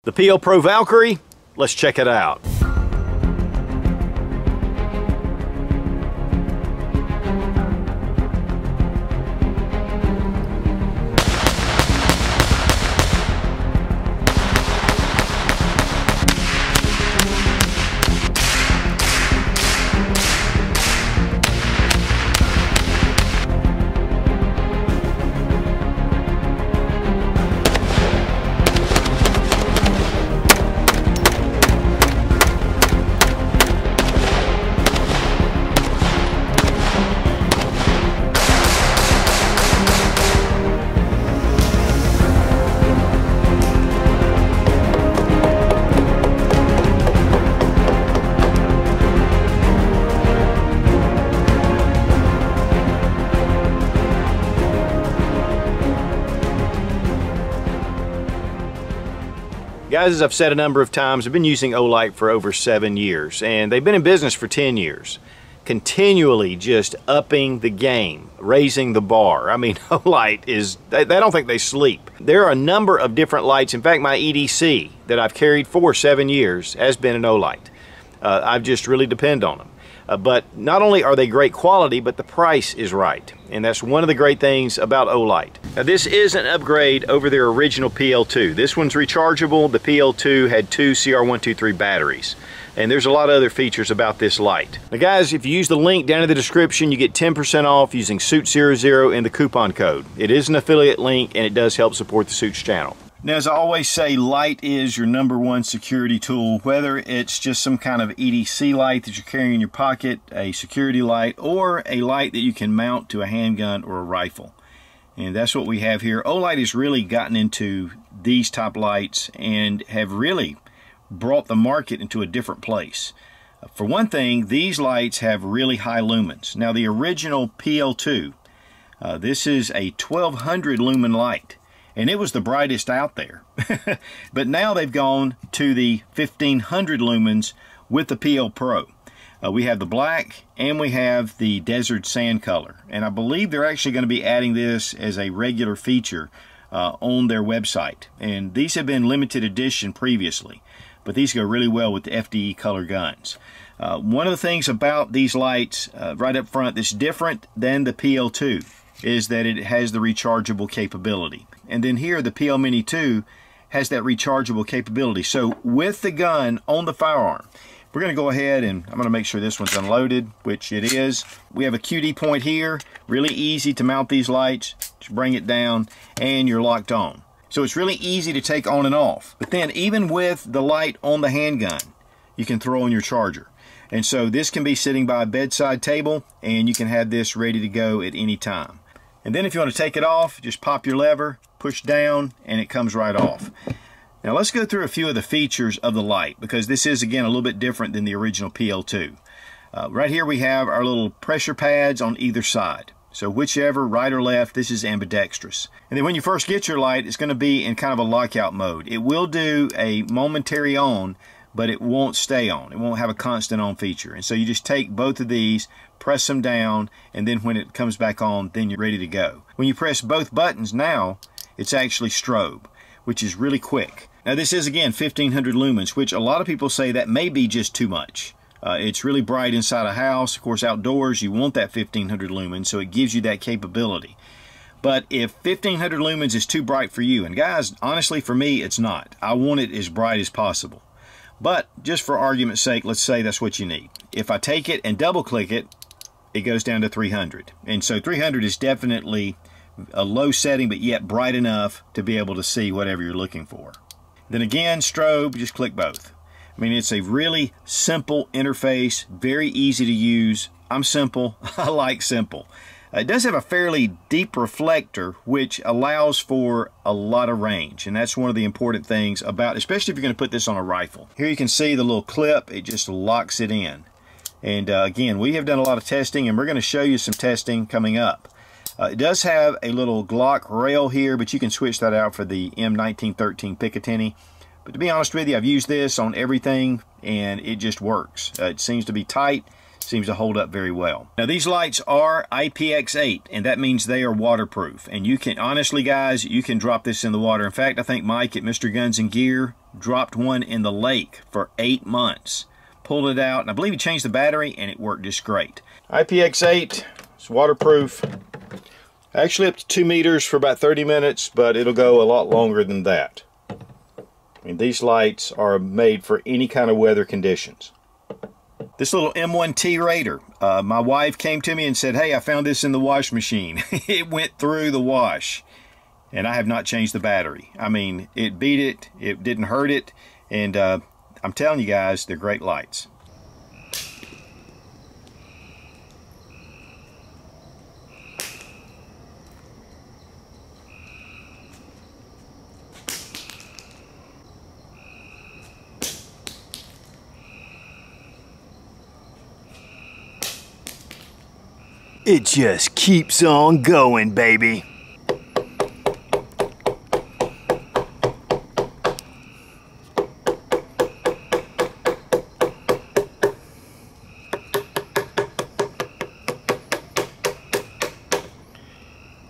The PL Pro Valkyrie, let's check it out. Guys, as I've said a number of times, I've been using Olight for over 7 years, and they've been in business for 10 years. Continually just upping the game, raising the bar. I mean, Olight is, I don't think they sleep. There are a number of different lights. In fact, my EDC that I've carried for 7 years has been an Olight. I've just really depend on them. But not only are they great quality, but the price is right. And that's one of the great things about Olight. Now this is an upgrade over their original PL2. This one's rechargeable. The PL2 had 2 CR123 batteries. And there's a lot of other features about this light. Now guys, if you use the link down in the description, you get 10% off using Suits00 in the coupon code. It is an affiliate link and it does help support the Suits channel. Now, as I always say, light is your #1 security tool, whether it's just some kind of EDC light that you're carrying in your pocket, a security light, or a light that you can mount to a handgun or a rifle. And that's what we have here. Olight has really gotten into these type lights and have really brought the market into a different place. For one thing, these lights have really high lumens. Now, the original PL2, this is a 1200 lumen light. And it was the brightest out there. But now they've gone to the 1500 lumens with the PL Pro. We have the black and we have the desert sand color. And I believe they're actually going to be adding this as a regular feature on their website. And these have been limited edition previously, but these go really well with the FDE color guns. One of the things about these lights right up front that's different than the PL2 is that it has the rechargeable capability. And then here the PL Mini 2 has that rechargeable capability. So with the gun on the firearm, we're going to go ahead and I'm going to make sure this one's unloaded, which it is. We have a QD point here, really easy to mount these lights. Just bring it down and you're locked on. So it's really easy to take on and off. But then even with the light on the handgun, you can throw in your charger. And so this can be sitting by a bedside table and you can have this ready to go at any time. And then if you want to take it off, just pop your lever, push down, and it comes right off. Now let's go through a few of the features of the light, because this is, again, a little bit different than the original PL2. Right here we have our little pressure pads on either side. So whichever, right or left, this is ambidextrous. And then when you first get your light, it's going to be in kind of a lockout mode. It will do a momentary on, but it won't stay on. It won't have a constant on feature. And so you just take both of these, press them down, and then when it comes back on, then you're ready to go. When you press both buttons now, it's actually strobe, which is really quick. Now this is, again, 1500 lumens, which a lot of people say that may be just too much. It's really bright inside a house. Of course, outdoors, you want that 1500 lumens, so it gives you that capability. But if 1500 lumens is too bright for you, and guys, honestly, for me, it's not. I want it as bright as possible. But just for argument's sake, let's say that's what you need. If I take it and double click it, it goes down to 300. And so 300 is definitely a low setting, but yet bright enough to be able to see whatever you're looking for. Then again, strobe, just click both. I mean, it's a really simple interface, very easy to use. I'm simple. I like simple. It does have a fairly deep reflector, which allows for a lot of range. And that's one of the important things about, especially if you're going to put this on a rifle. Here you can see the little clip. It just locks it in. And again, we have done a lot of testing, and we're going to show you some testing coming up. It does have a little Glock rail here, but you can switch that out for the M1913 Picatinny. But to be honest with you, I've used this on everything, and it just works. It seems to be tight. seems to hold up very well. Now these lights are IPX8, and that means they are waterproof. And you can, honestly guys, you can drop this in the water. In fact, I think Mike at Mr. Guns and Gear dropped one in the lake for 8 months. Pulled it out, and I believe he changed the battery, and it worked just great. IPX8, it's waterproof. Actually up to 2 meters for about 30 minutes, but it'll go a lot longer than that. I mean, these lights are made for any kind of weather conditions. This little M1T Raider, my wife came to me and said, hey, I found this in the wash machine. It went through the wash, and I have not changed the battery. I mean, it beat it, it didn't hurt it, and I'm telling you guys, they're great lights. It just keeps on going, baby.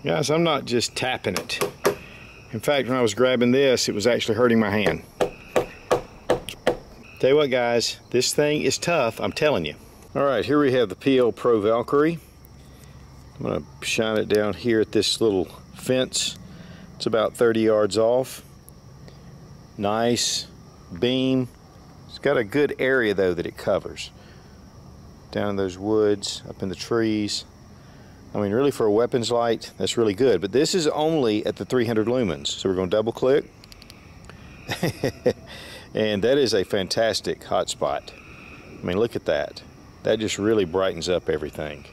Guys, I'm not just tapping it. In fact, when I was grabbing this, it was actually hurting my hand. Tell you what, guys, this thing is tough, I'm telling you. All right, here we have the PL Pro Valkyrie. I'm going to shine it down here at this little fence. It's about 30 yards off. Nice beam. It's got a good area though that it covers. Down in those woods, up in the trees. I mean, really for a weapons light, that's really good. But this is only at the 300 lumens. So we're going to double click. And that is a fantastic hotspot. I mean, look at that. That just really brightens up everything.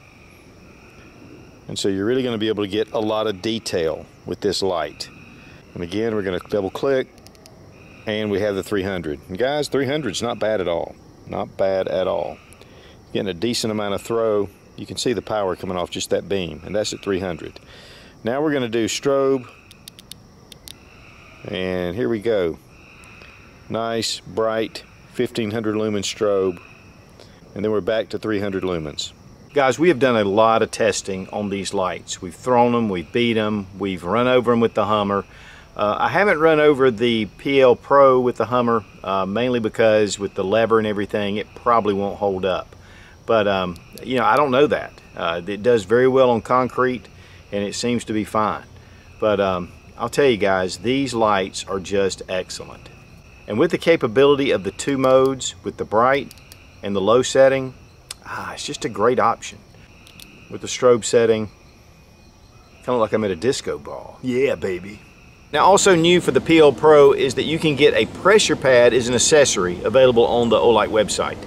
And so you're really going to be able to get a lot of detail with this light. And again, we're going to double click, and we have the 300. And guys, 300 is not bad at all. Not bad at all. Getting a decent amount of throw. You can see the power coming off just that beam, and that's at 300. Now we're going to do strobe, and here we go. Nice, bright, 1500 lumen strobe, and then we're back to 300 lumens. Guys, we have done a lot of testing on these lights. We've thrown them, we've beat them, we've run over them with the Hummer. I haven't run over the PL Pro with the Hummer, mainly because with the lever and everything, it probably won't hold up. But, you know, I don't know that. It does very well on concrete, and it seems to be fine. But I'll tell you guys, these lights are just excellent. And with the capability of the 2 modes, with the bright and the low setting, it's just a great option. With the strobe setting, kind of like I'm at a disco ball. Yeah, baby. Now, also new for the PL Pro is that you can get a pressure pad as an accessory available on the Olight website.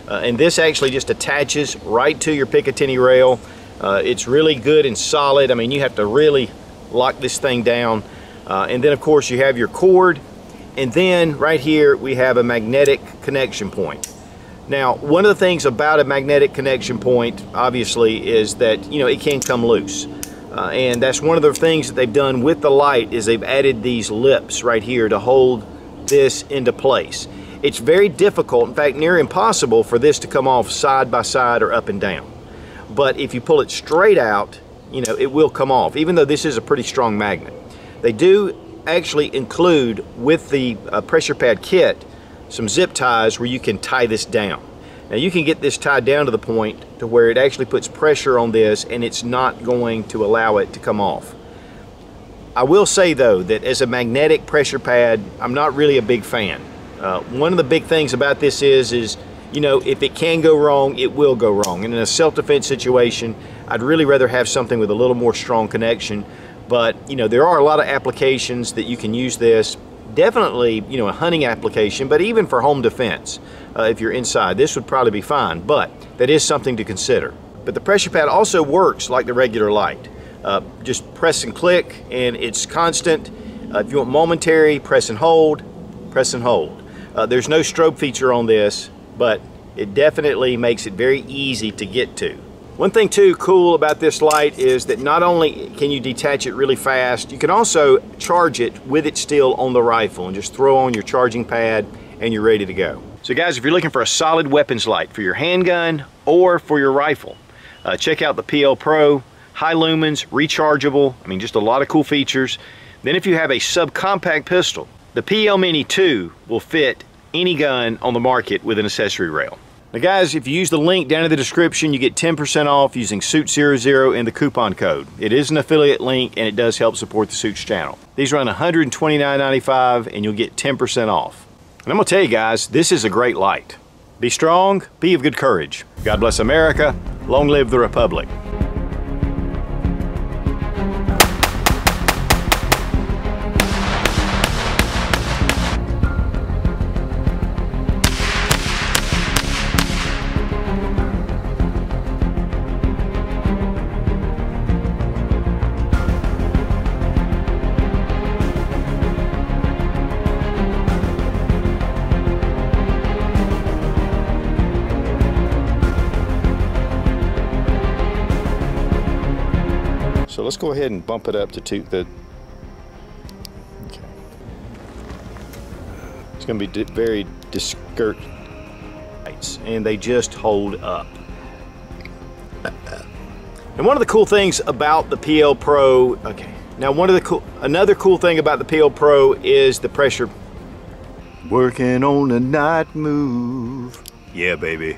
And this actually just attaches right to your Picatinny rail. It's really good and solid. I mean, you have to really lock this thing down. And then, of course, you have your cord. And then right here, we have a magnetic connection point. Now, one of the things about a magnetic connection point, obviously, is that, you know, it can come loose. And that's one of the things that they've done with the light is they've added these lips right here to hold this into place. It's very difficult, in fact, near impossible for this to come off side by side or up and down. But if you pull it straight out, you know, it will come off, even though this is a pretty strong magnet. They do actually include with the pressure pad kit some zip ties where you can tie this down. Now you can get this tied down to the point to where it actually puts pressure on this and it's not going to allow it to come off. I will say though that as a magnetic pressure pad, I'm not really a big fan. One of the big things about this is, you know, if it can go wrong, it will go wrong. And in a self-defense situation, I'd really rather have something with a little more strong connection. But, you know, there are a lot of applications that you can use this. Definitely, you know, a hunting application, but even for home defense, if you're inside, this would probably be fine, but that is something to consider. But the pressure pad also works like the regular light. Just press and click, and it's constant. If you want momentary, press and hold, press and hold. There's no strobe feature on this, but it definitely makes it very easy to get to. One thing too cool about this light is that not only can you detach it really fast, you can also charge it with it still on the rifle and just throw on your charging pad and you're ready to go. So guys, if you're looking for a solid weapons light for your handgun or for your rifle, check out the PL Pro, high lumens, rechargeable, I mean just a lot of cool features. Then if you have a subcompact pistol, the PL Mini 2 will fit any gun on the market with an accessory rail. Now guys, if you use the link down in the description, you get 10% off using Suits00 in the coupon code. It is an affiliate link and it does help support the Suits channel. These run $129.95 and you'll get 10% off. And I'm gonna tell you guys, this is a great light. Be strong, be of good courage. God bless America, long live the Republic. So let's go ahead and bump it up to okay. It's going to be very discreet, and they just hold up. And one of the cool things about the PL Pro, now another cool thing about the PL Pro is the pressure. Working on a night move. Yeah, baby.